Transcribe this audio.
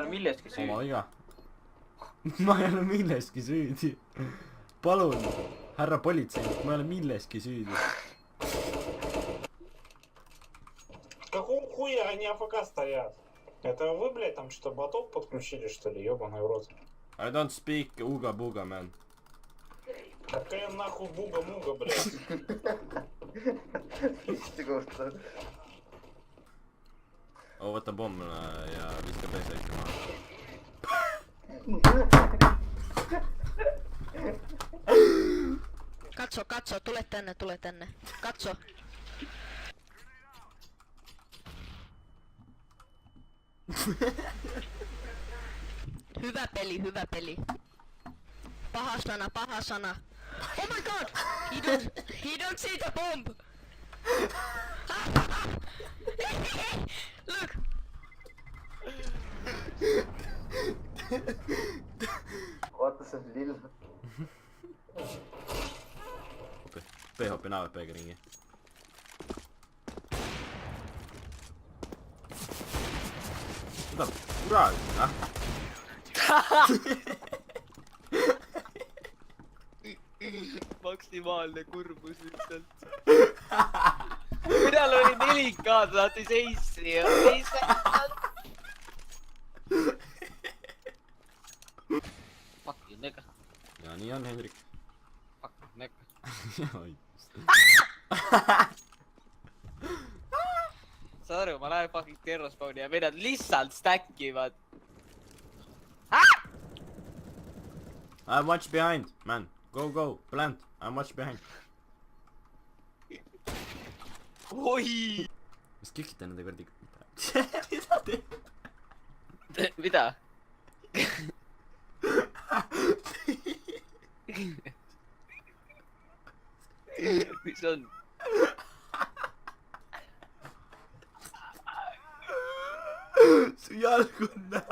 milleski süüdi. oma viga. Ma ei ole milleski süüdi. Palun, härra politseinik, ma ei ole milleski süüdi. Какого хуя они АФК стоят? Это вы, блядь, там что, ботов подключили, что ли? Ёбаный в рот. I don't speak uga-buga, man. Какая нахуй буга-муга, блядь? Misti kohta. Oo, võta pomm ja viska peese ikka maha. Katso, tule tänne. Katso. Hyvä peli. Paha sana. Oh my god! He don't see the bomb! Look! Vaata see lill. P-hoppi AWP-ga ringi. Mida kuradi, noh? Maksimaalne kurbus lihtsalt. Minal oli 4K, saati seissi ja Fuck you, nigga. Ja nii on, Hendrik. Fuck you, nigga. Saad aru, ma lähen fucking terrorspawni ja vennad lihtsalt stackivad. I'm watch behind, man. Go, plant. I'm watch behind. Oi! Mis kikite nende kordi? Mida teeb? Mida? Mis on? Su jalg on näha.